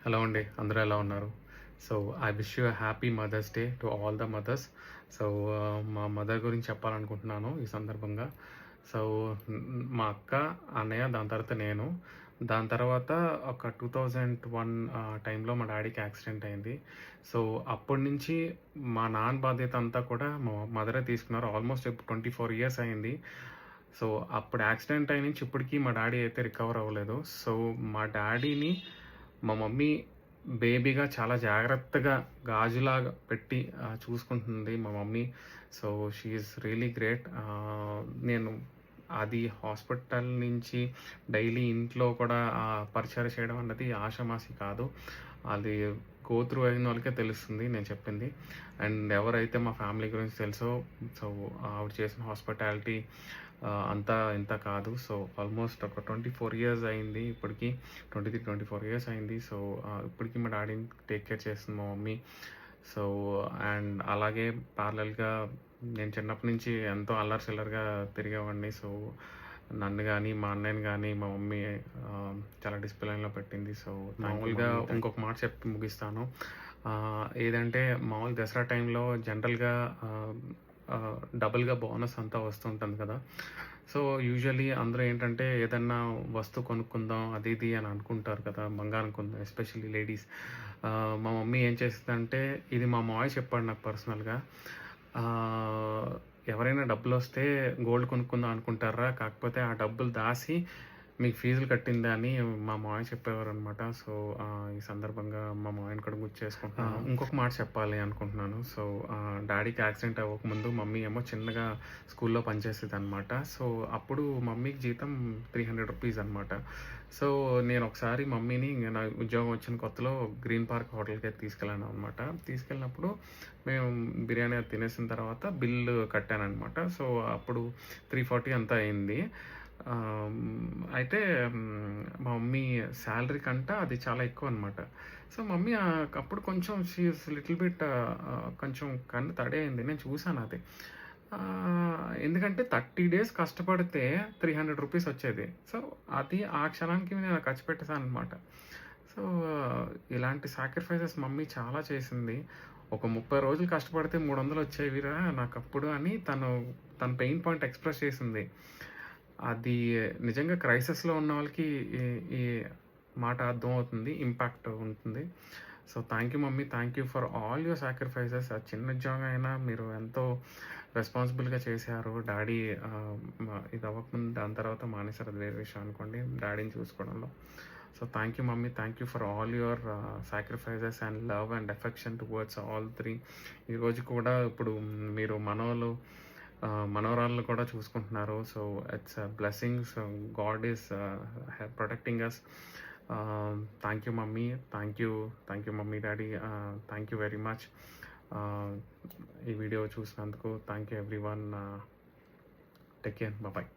Hello అండి. అందరూ ఎలా ఉన్నారు? So, I wish you a happy mother's day to all the mothers. So, మా మదర్ గురించి చెప్పాలనుకుంటున్నాను ఈ సందర్భంగా. సో, మా అక్క, అన్నయ్య, దాని తర్వాత నేను. దాని తర్వాత ఒక 2001 టైంలో మా డ్యాడీకి యాక్సిడెంట్ అయింది. సో, అప్పటినుంచి మా నాన్న బాధ్యత అంతా కూడా మా మదరే తీసుకున్నారు. ఆల్మోస్ట్ ఇప్పుడు 24 ఇయర్స్ అయింది. సో, అప్పుడు యాక్సిడెంట్ అయిన నుంచి ఇప్పటికి మా డ్యాడీ అయితే రికవర్ అవ్వలేదు. సో, మా డ్యాడీని మా మమ్మీ బేబీగా చాలా జాగ్రత్తగా గాజులాగా పెట్టి చూసుకుంటుంది మా mummy. So, she is really great. నేను అది హాస్పిటల్ నుంచి డైలీ ఇంట్లో కూడా పరిచర్య చేయడం అన్నది ఆషామాషి కాదు. అది గో త్రూ అయిన వాళ్ళకే తెలుస్తుంది నేను చెప్పింది. అండ్ ఎవరైతే మా ఫ్యామిలీ గురించి తెలుసో, సో ఆవిడ చేసిన హాస్పిటాలిటీ అంతా ఇంత కాదు. సో ఆల్మోస్ట్ ఒక 24 ఇయర్స్ అయింది ఇప్పటికి. 23, 24 ఇయర్స్ అయింది. సో ఇప్పటికి మా డాడీని టేక్ కేర్ చేస్తుంది మా మమ్మీ. సో అండ్ అలాగే ప్యారలల్‌గా నేను చిన్నప్పటి నుంచి ఎంతో అల్లరి చిల్లరగా తిరిగేవాడిని. సో నన్ను గానీ, మా అన్నయ్యని గానీ మా మమ్మీ చాలా డిసిప్లిన్‌లో పెట్టింది. సో మామూలుగా ఇంకొక మాట చెప్పి ముగిస్తాను. ఏదంటే మామూలు దసరా టైంలో జనరల్‌గా డబుల్‌గా బోనస్ అంతా వస్తుంటుంది కదా! సో యూజువల్లీ అందరూ ఏంటంటే ఏదన్నా వస్తువు కొనుక్కుందాం అది ఇది అని అనుకుంటారు కదా! బంగారం కొందాం ఎస్పెషల్లీ లేడీస్. మా మమ్మీ ఏం చేస్తదంటే ఇది మా మావయ్య చెప్పాడు నాకు పర్సనల్‌గా. ఎవరైనా డబ్బులొస్తే గోల్డ్ కొనుక్కుందాం అనుకుంటార్రా, కాకపోతే ఆ డబ్బులు దాసి మీకు ఫీజులు కట్టిందా అని మా మావయ్య చెప్పేవారనమాట. సో, ఈ సందర్భంగా మా మావయ్యని కూడా గుర్తు చేసుకుంటున్నాను. ఇంకొక మాట చెప్పాలి అనుకుంటున్నాను. సో, డ్యాడీకి యాక్సిడెంట్ అవ్వకముందు మమ్మీ ఏమో చిన్నగా స్కూల్లో పనిచేసేదనమాట. సో, అప్పుడు మమ్మీకి జీతం ₹300 అనమాట. సో, నేనొకసారి మమ్మీని నా ఉద్యోగం వచ్చిన కొత్తలో గ్రీన్ పార్క్ హోటల్‌కైతే తీసుకెళ్ళాననమాట. తీసుకెళ్ళినప్పుడు మేము బిర్యానీ అది తినేసిన తర్వాత బిల్లు కట్టాననమాట. సో, అప్పుడు 340 ఎంతో అయింది. అయితే మా మమ్మీ శాలరీ కంట అది చాలా ఎక్కువనమాట. సో, మమ్మీ అప్పుడు కొంచెం షీ ఈజ్ లిటిల్ బిట్ కొంచెం కన్ను తడయింది. నేను చూసానది. ఎందుకంటే 30 డేస్ కష్టపడితే ₹300 వచ్చేది. సో, అది ఆ క్షణానికి నేను ఖర్చు పెట్టేసాననమాట. సో, ఇలాంటి సాక్రిఫైసెస్ మమ్మీ చాలా చేసింది. ఒక 30 రోజులు కష్టపడితే 300 వచ్చేవిరా నాకప్పుడు అని తన పెయిన్ పాయింట్ ఎక్స్‌ప్రెస్ చేసింది. అది నిజంగా క్రైసిస్‌లో ఉన్న వాళ్ళకి ఈ ఈ మాట అర్థమవుతుంది. ఇంపాక్ట్ ఉంటుంది. So, thank you mummy. Thank you for all your sacrifices. ఆ చిన్న ఉద్యోగం అయినా మీరు ఎంతో రెస్పాన్సిబుల్‌గా చేశారు. డ్యాడీ ఇది అవ్వకముందు దాని తర్వాత మానేశారు అది వేరే విషయం అనుకోండి డ్యాడీని చూసుకోవడంలో. So, thank you mummy. Thank you for all your sacrifices and love and affection towards all 3. ఈరోజు కూడా ఇప్పుడు మీరు మనవరాళ్ళు కూడా చూసుకుంటున్నారు. So, it's blessings. God is protecting us. Thank you mummy. Thank you mummy, daddy. Thank you very much. ఈ video చూసినందుకు thank you everyone. Take care. Bye.